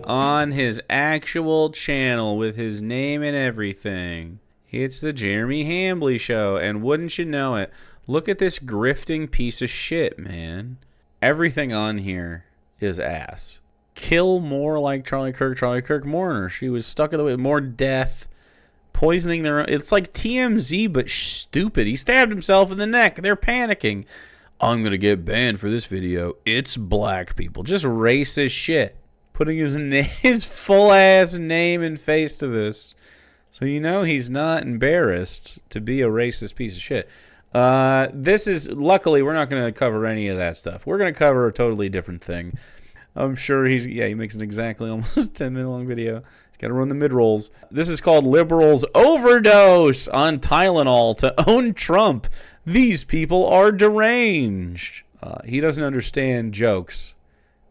on his actual channel with his name and everything. It's the Jeremy Hambley Show, and wouldn't you know it, look at this grifting piece of shit, man. Everything on here is ass. Kill more like Charlie Kirk Mourner. She was stuck in the way. More death. Poisoning their own. It's like TMZ, but stupid. He stabbed himself in the neck. They're panicking. I'm going to get banned for this video. It's black people. Just racist shit. Putting his full-ass name and face to this. So you know he's not embarrassed to be a racist piece of shit. This is, luckily, we're not going to cover any of that stuff. We're going to cover a totally different thing. I'm sure he makes an exactly almost 10-minute long video. He's got to run the mid-rolls. This is called Liberals Overdose on Tylenol to Own Trump. These people are deranged. He doesn't understand jokes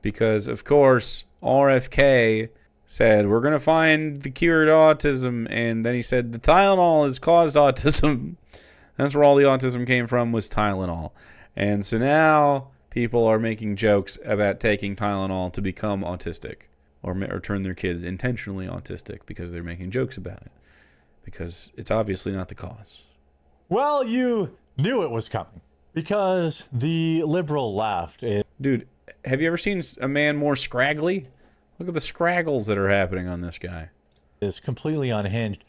because, of course, RFK said, we're going to find the cure to autism. And then he said, the Tylenol has caused autism. That's where all the autism came from, was Tylenol. And so now people are making jokes about taking Tylenol to become autistic or turn their kids intentionally autistic because they're making jokes about it. Because it's obviously not the cause. Well, you knew it was coming because the liberal left. Dude, have you ever seen a man more scraggly? Look at the scraggles that are happening on this guy. Is completely unhinged.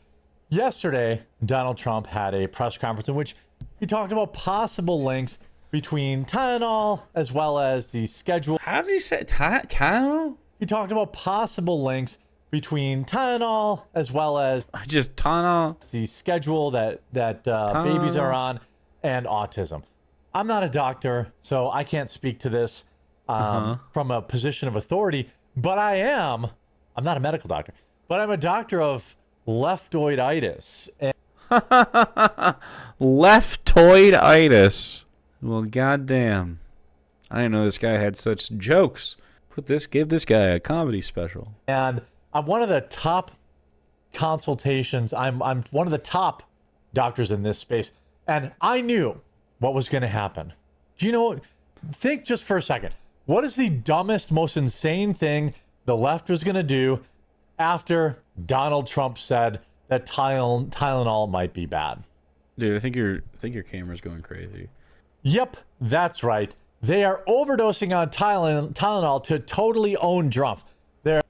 Yesterday, Donald Trump had a press conference in which he talked about possible links between Tylenol as well as the schedule. How did he say Tylenol? He talked about possible links between Tylenol as well as just Tylenol, the schedule that babies are on, and autism. I'm not a doctor, so I can't speak to this from a position of authority, but I'm not a medical doctor, but I'm a doctor of leftoiditis. Leftoiditis. Well, goddamn. I didn't know this guy had such jokes. Give this guy a comedy special. And I'm one of the top consultations. I'm one of the top doctors in this space. And I knew what was going to happen. Do you know, think just for a second. What is the dumbest, most insane thing the left was going to do after Donald Trump said that Tylenol might be bad? Dude, I think your camera's going crazy. Yep, that's right. They are overdosing on Tylenol to totally own Drumpf. They're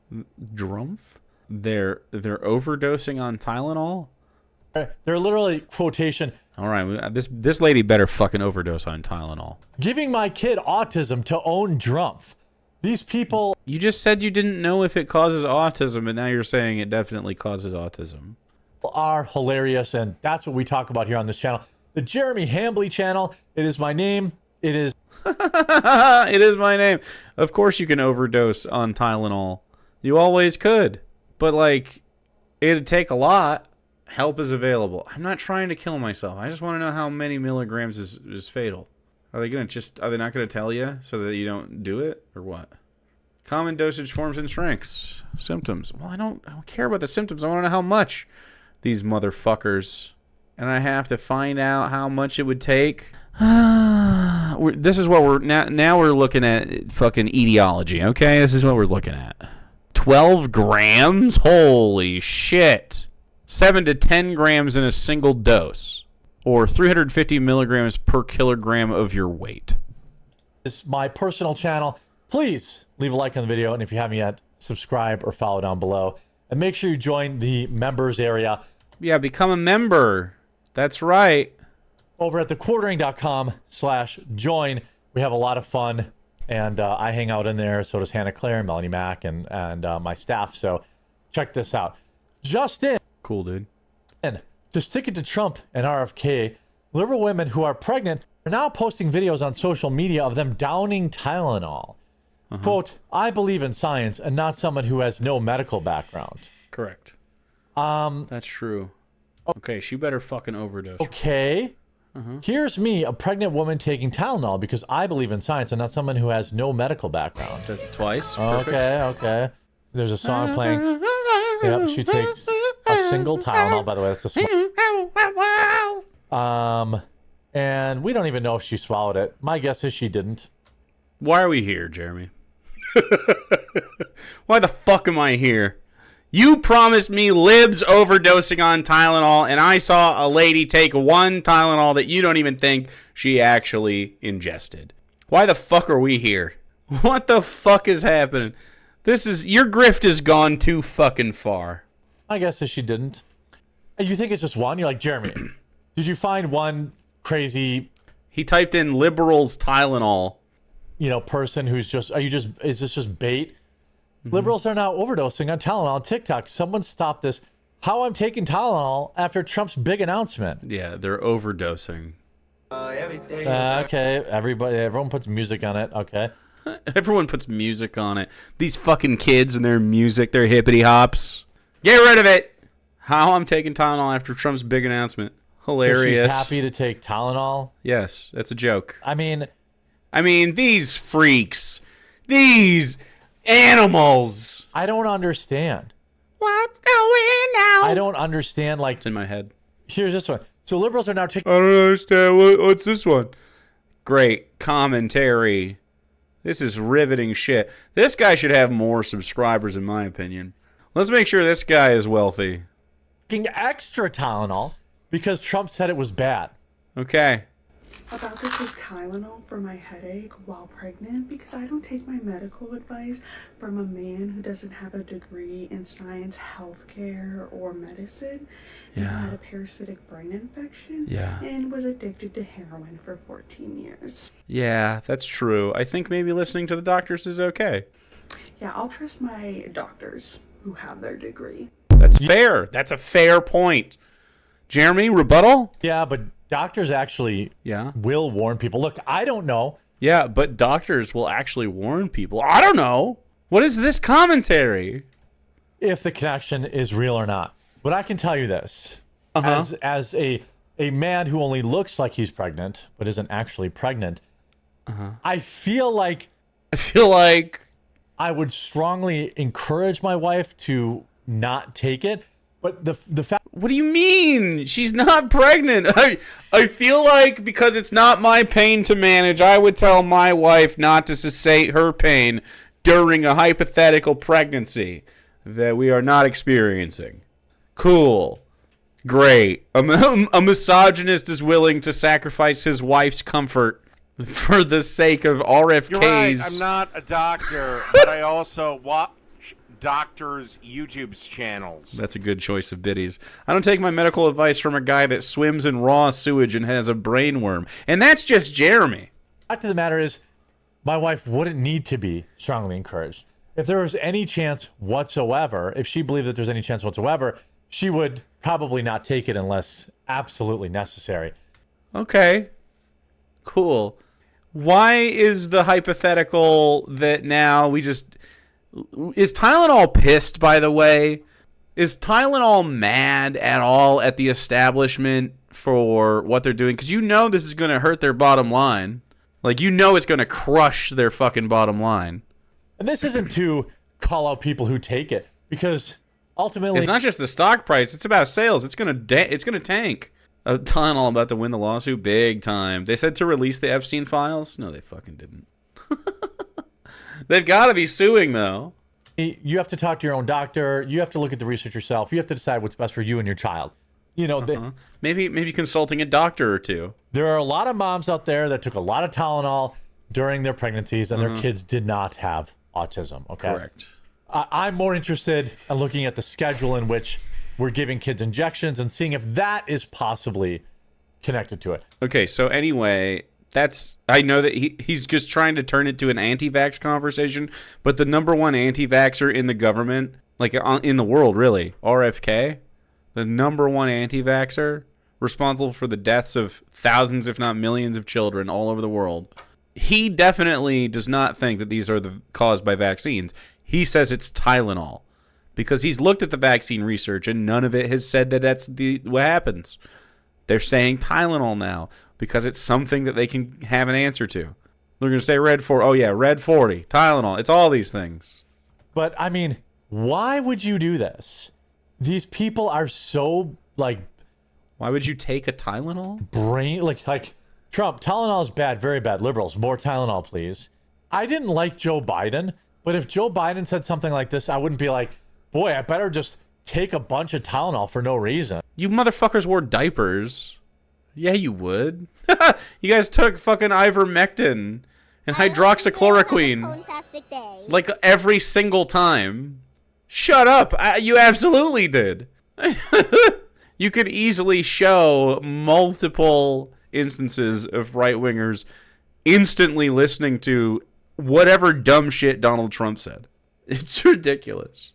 overdosing on Tylenol? They're literally quotation. All right, this lady better fucking overdose on Tylenol. Giving my kid autism to own Drumpf. These people... You just said you didn't know if it causes autism, and now you're saying it definitely causes autism. Are hilarious, and that's what we talk about here on this channel. The Jeremy Hambley channel. It is my name. It is... It is my name. Of course you can overdose on Tylenol. You always could. But, like, it'd take a lot. Help is available. I'm not trying to kill myself. I just want to know how many milligrams is fatal. Are they not gonna tell you so that you don't do it, or what? Common dosage forms and strengths. Symptoms. Well, I don't care about the symptoms. I want to know how much. These motherfuckers. And I have to find out how much it would take. This is what we're now we're looking at fucking etiology, okay? This is what we're looking at. 12 grams? Holy shit. 7 to 10 grams in a single dose. Or 350 milligrams per kilogram of your weight. This is my personal channel. Please leave a like on the video, and if you haven't yet, subscribe or follow down below. And make sure you join the members area. Yeah, become a member. That's right. Over at thequartering.com/join. We have a lot of fun, and I hang out in there. So does Hannah Claire, Melanie Mack, and my staff. So check this out. Just in. Cool, dude. And to stick it to Trump and RFK, liberal women who are pregnant are now posting videos on social media of them downing Tylenol. Quote, I believe in science and not someone who has no medical background. Correct. That's true. Okay, she better fucking overdose. Okay. Here's me, a pregnant woman, taking Tylenol because I believe in science and not someone who has no medical background. Says it twice. Okay. There's a song playing. Yep, she takes a single Tylenol. By the way, that's a song. And we don't even know if she swallowed it. My guess is she didn't. Why are we here, Jeremy? Why the fuck am I here? You promised me libs overdosing on Tylenol, and I saw a lady take one Tylenol that you don't even think she actually ingested. Why the fuck are we here? What the fuck is happening? Your grift has gone too fucking far. I guess if she didn't. You think it's just one? You're like, Jeremy, did you find one crazy... He typed in liberals Tylenol. Person who's just... Is this just bait? Liberals are now overdosing on Tylenol on TikTok. Someone stop this. How I'm taking Tylenol after Trump's big announcement. Yeah, they're overdosing. Okay, everyone puts music on it. Okay. Everyone puts music on it. These fucking kids and their music, their hippity hops. Get rid of it. How I'm taking Tylenol after Trump's big announcement. Hilarious. So she's happy to take Tylenol? Yes, that's a joke. I mean, these freaks. These animals. I don't understand. What's going on? I don't understand, like... It's in my head. Here's this one. So liberals are now taking... I don't understand. What's this one? Great commentary. This is riveting shit. This guy should have more subscribers, in my opinion. Let's make sure this guy is wealthy. Extra Tylenol because Trump said it was bad. Okay. About to take Tylenol for my headache while pregnant because I don't take my medical advice from a man who doesn't have a degree in science, healthcare, or medicine. He had a parasitic brain infection and was addicted to heroin for 14 years. Yeah, that's true. I think maybe listening to the doctors is okay. Yeah, I'll trust my doctors who have their degree. That's fair. That's a fair point. Jeremy, rebuttal? Yeah, but doctors actually will warn people. Look, I don't know. Yeah, but doctors will actually warn people. I don't know. What is this commentary? If the connection is real or not. But I can tell you this. As a man who only looks like he's pregnant, but isn't actually pregnant, I feel like I would strongly encourage my wife to not take it. But the fact... What do you mean? She's not pregnant. I feel like because it's not my pain to manage, I would tell my wife not to cessate her pain during a hypothetical pregnancy that we are not experiencing. Cool. Great. A misogynist is willing to sacrifice his wife's comfort for the sake of RFK's... You're right. I'm not a doctor, but I also watch doctors' YouTube's channels. That's a good choice of biddies. I don't take my medical advice from a guy that swims in raw sewage and has a brain worm. And that's just Jeremy. The fact of the matter is, my wife wouldn't need to be strongly encouraged. If there was any chance whatsoever, if she believed that there's any chance whatsoever, she would probably not take it unless absolutely necessary. Okay. Cool. Why is the hypothetical that now we just... Is Tylenol pissed, by the way? Is Tylenol mad at all at the establishment for what they're doing? Because this is going to hurt their bottom line. Like, it's going to crush their fucking bottom line. And this isn't to call out people who take it, because ultimately... It's not just the stock price. It's about sales. It's going to tank. Tylenol about to win the lawsuit big time. They said to release the Epstein files. No, they fucking didn't. They've got to be suing, though. You have to talk to your own doctor. You have to look at the research yourself. You have to decide what's best for you and your child. Maybe consulting a doctor or two. There are a lot of moms out there that took a lot of Tylenol during their pregnancies, and their kids did not have autism. Okay, correct. I'm more interested in looking at the schedule in which we're giving kids injections and seeing if that is possibly connected to it. Okay, so anyway... I know that he's just trying to turn it to an anti-vax conversation, but the number one anti-vaxxer in the government, like in the world, really, RFK, the number one anti-vaxxer responsible for the deaths of thousands, if not millions of children all over the world, he definitely does not think that these are caused by vaccines. He says it's Tylenol because he's looked at the vaccine research and none of it has said that that's what happens. They're saying Tylenol now because it's something that they can have an answer to. They're going to say Red 40. Oh, yeah, Red 40, Tylenol. It's all these things. But, I mean, why would you do this? These people are so, like... Why would you take a Tylenol? Like Trump, Tylenol is bad, very bad. Liberals, more Tylenol, please. I didn't like Joe Biden, But if Joe Biden said something like this, I wouldn't be like, boy, I better just take a bunch of Tylenol for no reason. You motherfuckers wore diapers. Yeah, you would. You guys took fucking ivermectin and hydroxychloroquine like every single time. Shut up. You absolutely did. You could easily show multiple instances of right-wingers instantly listening to whatever dumb shit Donald Trump said. It's ridiculous.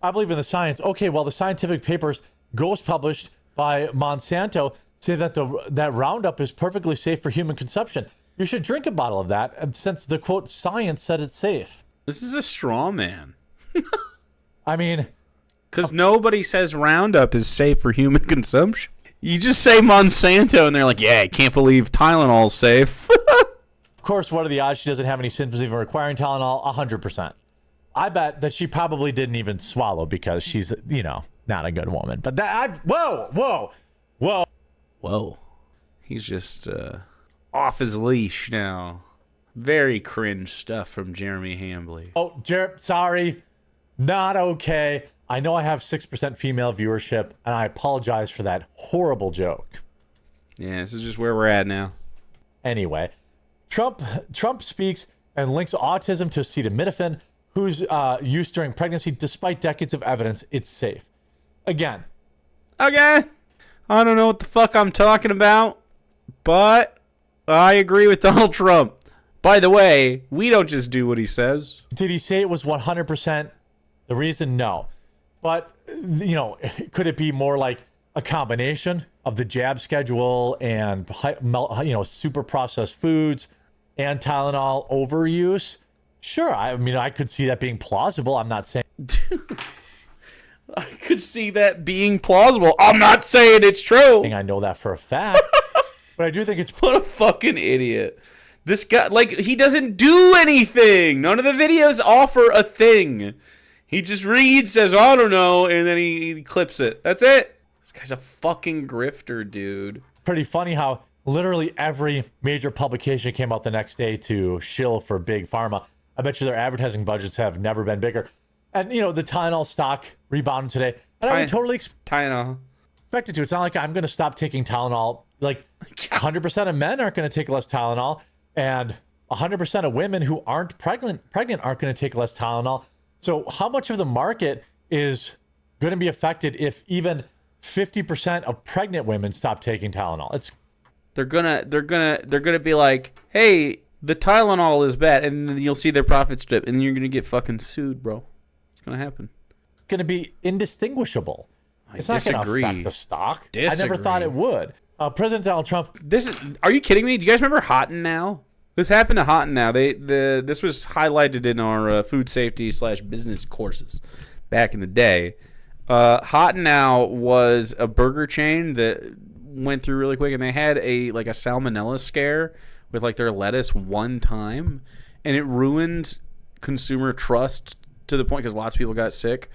I believe in the science. Okay, well, the scientific papers ghost published by Monsanto say that that Roundup is perfectly safe for human consumption. You should drink a bottle of that since the, quote, science said it's safe. This is a straw man. I mean... Because nobody says Roundup is safe for human consumption. You just say Monsanto and they're like, yeah, I can't believe Tylenol's safe. Of course, what are the odds she doesn't have any symptoms even requiring Tylenol? 100%. I bet that she probably didn't even swallow because she's, not a good woman. But whoa. He's just off his leash now. Very cringe stuff from Jeremy Hambly. Oh, sorry. Not okay. I know I have 6% female viewership, and I apologize for that horrible joke. Yeah, this is just where we're at now. Anyway, Trump speaks and links autism to acetaminophen, whose use during pregnancy, despite decades of evidence, it's safe. Again. I don't know what the fuck I'm talking about, but I agree with Donald Trump. By the way, we don't just do what he says. Did he say it was 100%? The reason, no. But, could it be more like a combination of the jab schedule and, super processed foods and Tylenol overuse? Sure. I could see that being plausible. I'm not saying. I could see that being plausible. I'm not saying it's true. I know that for a fact. But I do think it's. What a fucking idiot. This guy, he doesn't do anything. None of the videos offer a thing. He just reads, says, I don't know, and then he clips it. That's it. This guy's a fucking grifter, dude. Pretty funny how literally every major publication came out the next day to shill for Big Pharma. I bet you their advertising budgets have never been bigger. And, the Tylenol stock rebounded today. And I would totally expect it to. It's not like I'm going to stop taking Tylenol. 100% of men aren't going to take less Tylenol. And 100% of women who aren't pregnant aren't going to take less Tylenol. So how much of the market is going to be affected if even 50% of pregnant women stop taking Tylenol? They're gonna be like, hey, the Tylenol is bad, and then you'll see their profits dip, and you're gonna get fucking sued, bro. It's gonna happen. It's gonna be indistinguishable. It's disagree. not gonna affect the stock. Disagree. I never thought it would. President Donald Trump. Are you kidding me? Do you guys remember Hot and Now? This happened to Hot and Now. This was highlighted in our food safety / business courses back in the day. Hot and Now was a burger chain that went through really quick, and they had a salmonella scare with their lettuce one time, and it ruined consumer trust to the point because lots of people got sick.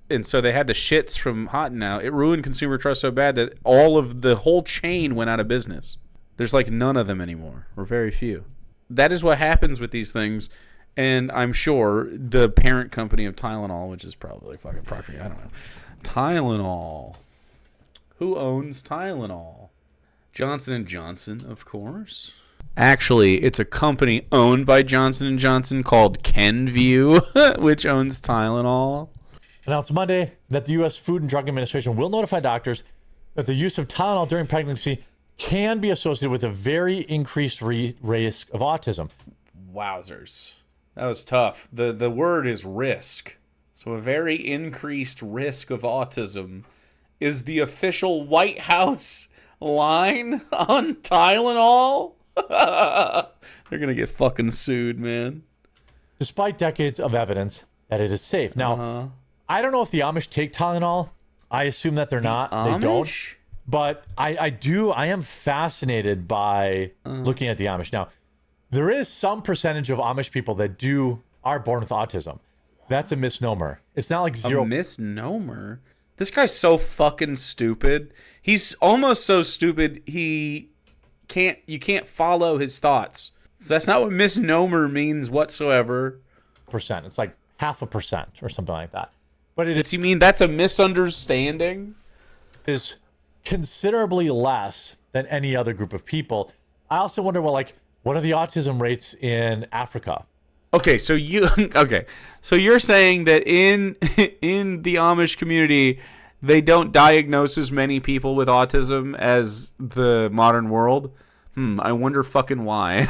And so they had the shits from Hot and Now. It ruined consumer trust so bad that the whole chain went out of business. There's none of them anymore, or very few. That is what happens with these things, and I'm sure the parent company of Tylenol, which is probably fucking Procter, I don't know. Tylenol. Who owns Tylenol? Johnson & Johnson, of course. Actually, it's a company owned by Johnson & Johnson called Kenvue, which owns Tylenol. Announced Monday that the U.S. Food and Drug Administration will notify doctors that the use of Tylenol during pregnancy can be associated with a very increased risk of autism. Wowzers. That was tough. The word is risk. So a very increased risk of autism is the official White House line on Tylenol. They're going to get fucking sued, man. Despite decades of evidence that it is safe. Now, I don't know if the Amish take Tylenol. I assume that they're not. They don't. But I am fascinated by looking at the Amish. Now, there is some percentage of Amish people that are born with autism. That's a misnomer. It's not like zero. A misnomer? This guy's so fucking stupid. He's almost so stupid you can't follow his thoughts. So that's not what misnomer means whatsoever. percent. It's like 0.5% or something like that. But it You mean that's a misunderstanding? is considerably less than any other group of people. I also wonder, well, like, what are the autism rates in Africa? Okay, so you're saying that in the Amish community, they don't diagnose as many people with autism as the modern world? I wonder fucking why.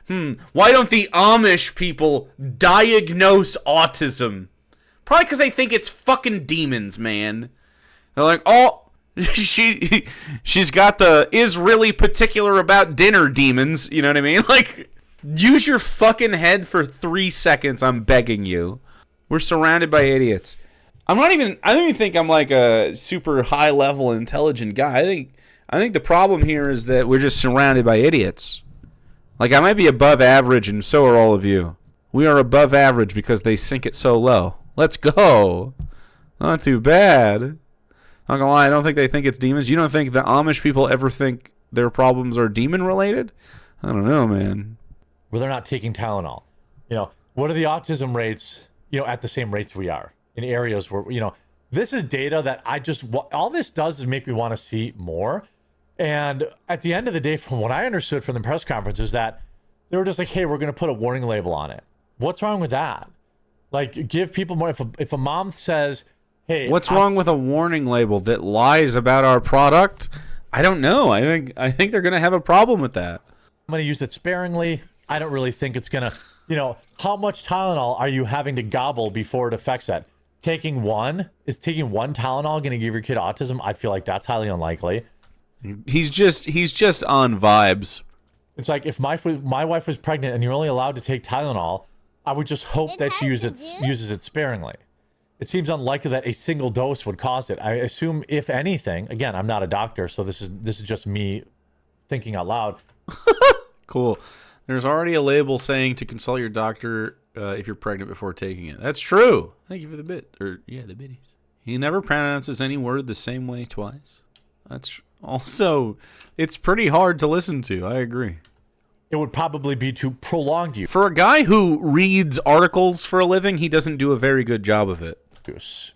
Why don't the Amish people diagnose autism? Probably because they think it's fucking demons, man. They're like, oh, she's got the is really particular about dinner demons. You know what I mean? Like, use your fucking head for 3 seconds. I'm begging you. We're surrounded by idiots. I don't even think I'm like a super high level intelligent guy. I think the problem here is that we're just surrounded by idiots. Like, I might be above average, and so are all of you. We are above average because they sink it so low. Let's go. Not too bad. Not gonna lie, I don't think they think it's demons. You don't think the Amish people ever think their problems are demon related? I don't know, man. Where they're not taking Tylenol. You know, what are the autism rates, you know, at the same rates we are in areas where, you know, this is data that all this does is make me want to see more. And at the end of the day, from what I understood from the press conference, is that they were just like, hey, we're going to put a warning label on it. What's wrong with that? Like, give people more. If a mom says, hey. What's wrong with a warning label that lies about our product? I don't know. I think they're going to have a problem with that. I'm going to use it sparingly. I don't really think it's going to, you know, how much Tylenol are you having to gobble before it affects that? Is taking one Tylenol going to give your kid autism? I feel like that's highly unlikely. He's just on vibes. It's like if my wife was pregnant and you're only allowed to take Tylenol, I would just hope that she uses it sparingly. It seems unlikely that a single dose would cause it. I assume, if anything, again, I'm not a doctor, so this is just me thinking out loud. Cool. There's already a label saying to consult your doctor if you're pregnant before taking it. That's true. Thank you for the bit. The biddies. He never pronounces any word the same way twice. That's also, it's pretty hard to listen to. I agree. It would probably be too prolonged use. For a guy who reads articles for a living, he doesn't do a very good job of it.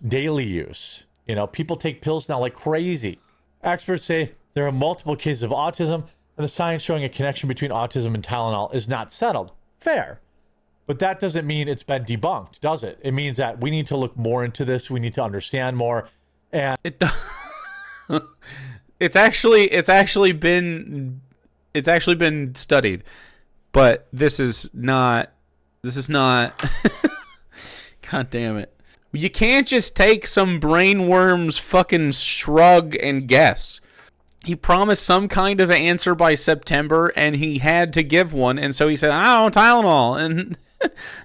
Daily use. You know, people take pills now like crazy. Experts say there are multiple cases of autism, and the science showing a connection between autism and Tylenol is not settled. Fair. But that doesn't mean it's been debunked, does it? It means that we need to look more into this. We need to understand more. And It's actually been studied, but this is not God damn it. You can't just take some brainworm's fucking shrug and guess. He promised some kind of answer by September, and he had to give one, and so he said, "Oh, Tylenol," and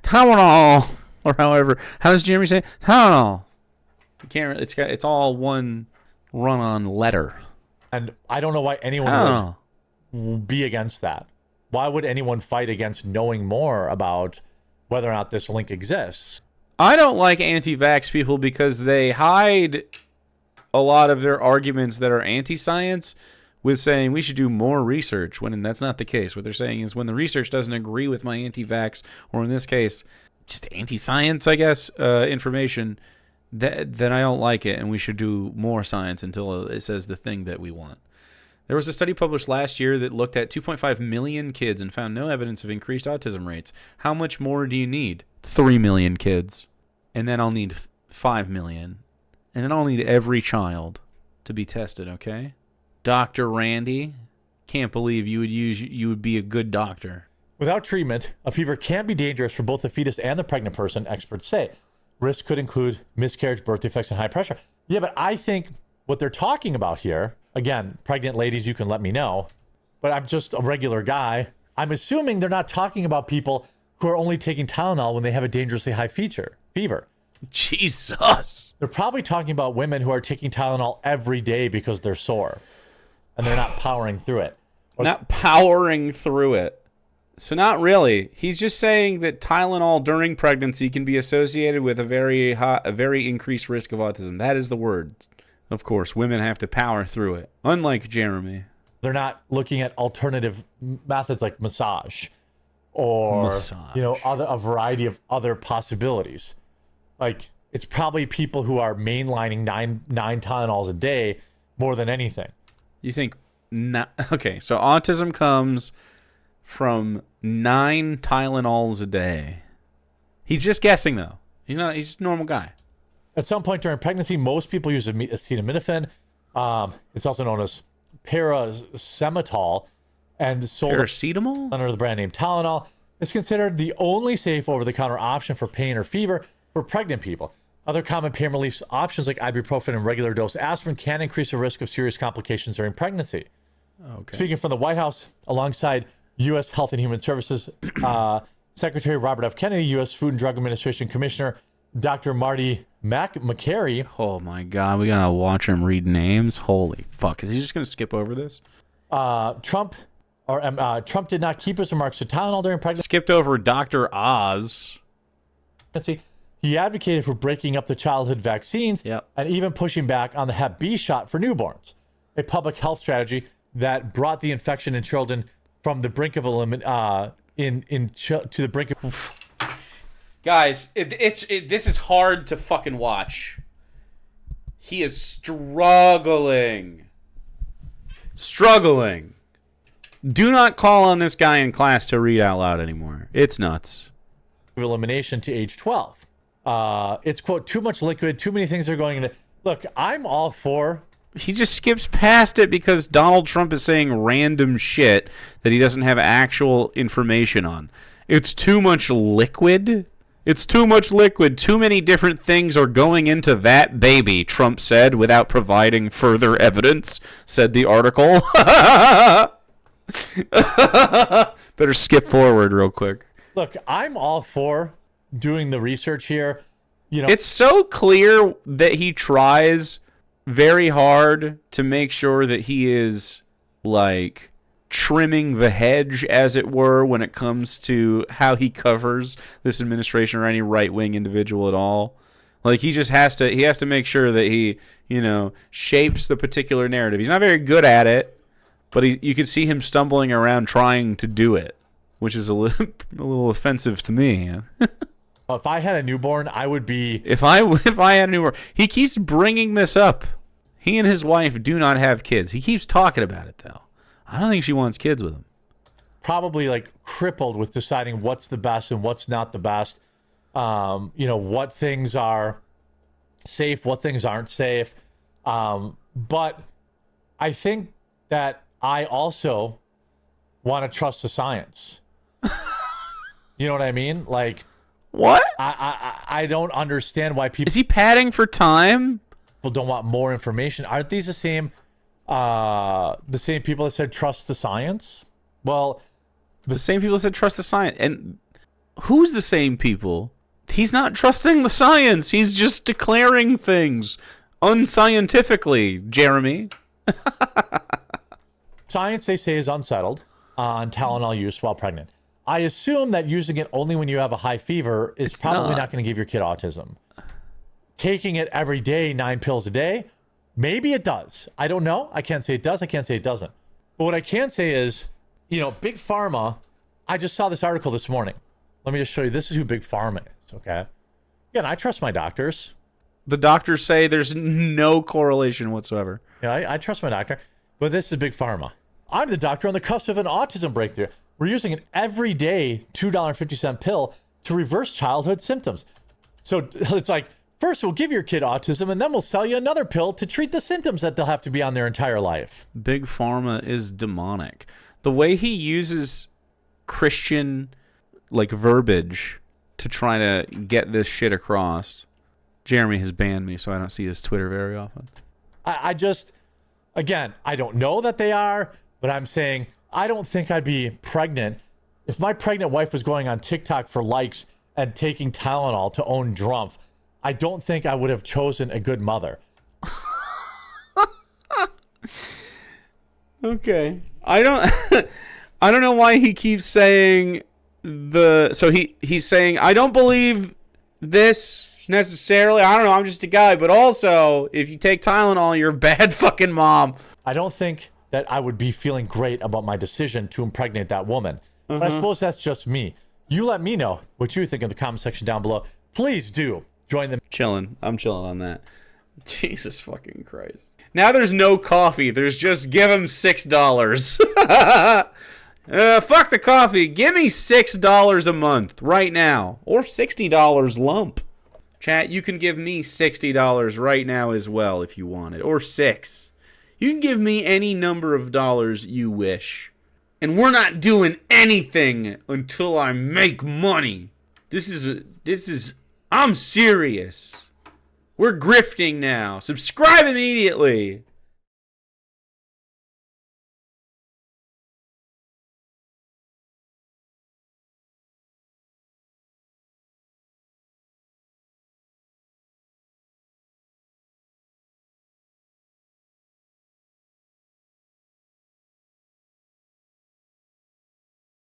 Tylenol, or however. How does Jeremy say it? Tylenol? You can't. It's all one run-on letter. And I don't know why anyone would be against that. Why would anyone fight against knowing more about whether or not this link exists? I don't like anti-vax people because they hide a lot of their arguments that are anti-science with saying we should do more research, when that's not the case. What they're saying is when the research doesn't agree with my anti-vax, or in this case, just anti-science, I guess, information, then I don't like it, and we should do more science until it says the thing that we want. There was a study published last year that looked at 2.5 million kids and found no evidence of increased autism rates. How much more do you need? 3 million kids. And then I'll need 5 million. And then I'll need every child to be tested, okay? Dr. Randy, can't believe you would be a good doctor. Without treatment, a fever can be dangerous for both the fetus and the pregnant person, experts say. Risks could include miscarriage, birth defects, and high pressure. Yeah, but I think what they're talking about here, again, pregnant ladies, you can let me know, but I'm just a regular guy. I'm assuming they're not talking about people who are only taking Tylenol when they have a dangerously high fever. Jesus. They're probably talking about women who are taking Tylenol every day because they're sore and they're not powering through it. Not powering through it. So not really. He's just saying that Tylenol during pregnancy can be associated with a very increased risk of autism. That is the word. Of course, women have to power through it. Unlike Jeremy. They're not looking at alternative methods like massage. or Massage. a variety of other possibilities. Like, it's probably people who are mainlining nine Tylenols a day more than anything. You think okay, so autism comes from 9 Tylenols a day. He's just guessing though. He's just a normal guy. At some point during pregnancy, most people use acetaminophen. It's also known as paracetamol, and sold Paracetamol? under the brand name Tylenol. It's considered the only safe over-the-counter option for pain or fever for pregnant people. Other common pain relief options like ibuprofen and regular dose aspirin can increase the risk of serious complications during pregnancy. Okay. Speaking from the White House, alongside U.S. Health and Human Services Secretary Robert F. Kennedy, U.S. Food and Drug Administration Commissioner Dr. Marty McCary. Oh my God, we gotta watch him read names. Holy fuck! Is he just gonna skip over this? Trump did not keep his remarks to Tylenol during pregnancy. Skipped over Dr. Oz. He advocated for breaking up the childhood vaccines and even pushing back on the Hep B shot for newborns, a public health strategy that brought the infection in children from the brink of to the brink of. Guys, this is hard to fucking watch. He is struggling. Do not call on this guy in class to read out loud anymore. It's nuts. Elimination to age 12. It's, quote, too much liquid, too many things are going into. Look, I'm all for. He just skips past it because Donald Trump is saying random shit that he doesn't have actual information on. It's too much liquid. It's too much liquid. Too many different things are going into that baby, Trump said, without providing further evidence, said the article. Better skip forward real quick. Look, I'm all for doing the research here. It's so clear that he tries very hard to make sure that he is, like, trimming the hedge, as it were, when it comes to how he covers this administration or any right-wing individual at all. Like, he has to make sure that he, shapes the particular narrative. He's not very good at it, but you can see him stumbling around trying to do it, which is a little offensive to me. If I had a newborn, I would be. If I had a newborn, he keeps bringing this up. He and his wife do not have kids. He keeps talking about it though. I don't think she wants kids with him. Probably like crippled with deciding what's the best and what's not the best. What things are safe, what things aren't safe. But I think that I also want to trust the science. You know what I mean? Like, what? I don't understand why people. Is he padding for time? People don't want more information. Aren't these the same people that said trust the science? Well, the same people that said trust the science. And who's the same people? He's not trusting the science. He's just declaring things unscientifically, Jeremy. Science, they say, is unsettled on Tylenol use while pregnant. I assume that using it only when you have a high fever is probably not going to give your kid autism. Taking it every day, 9 pills a day, maybe it does. I don't know. I can't say it does. I can't say it doesn't. But what I can say is, Big Pharma, I just saw this article this morning. Let me just show you. This is who Big Pharma is, okay? Again, I trust my doctors. The doctors say there's no correlation whatsoever. Yeah, I trust my doctor. But this is Big Pharma. I'm the doctor on the cusp of an autism breakthrough. We're using an everyday $2.50 pill to reverse childhood symptoms. So it's like, first we'll give your kid autism, and then we'll sell you another pill to treat the symptoms that they'll have to be on their entire life. Big Pharma is demonic. The way he uses Christian, verbiage to try to get this shit across. Jeremy has banned me, so I don't see his Twitter very often. I just, again, I don't know that they are, but I'm saying I don't think I'd be pregnant if my pregnant wife was going on TikTok for likes and taking Tylenol to own Drumpf. I don't think I would have chosen a good mother. Okay. I don't know why he keeps saying he's saying I don't believe this necessarily. I don't know, I'm just a guy, but also if you take Tylenol, you're a bad fucking mom. I don't think that I would be feeling great about my decision to impregnate that woman. But I suppose that's just me. You let me know what you think in the comment section down below. Please do join the Chilling. I'm chilling on that. Jesus fucking Christ. Now there's no coffee. There's just give him $6. Fuck the coffee. Give me $6 a month right now. Or $60 lump. Chat, you can give me $60 right now as well if you want it. Or $6. You can give me any number of dollars you wish. And we're not doing anything until I make money. I'm serious. We're grifting now. Subscribe immediately.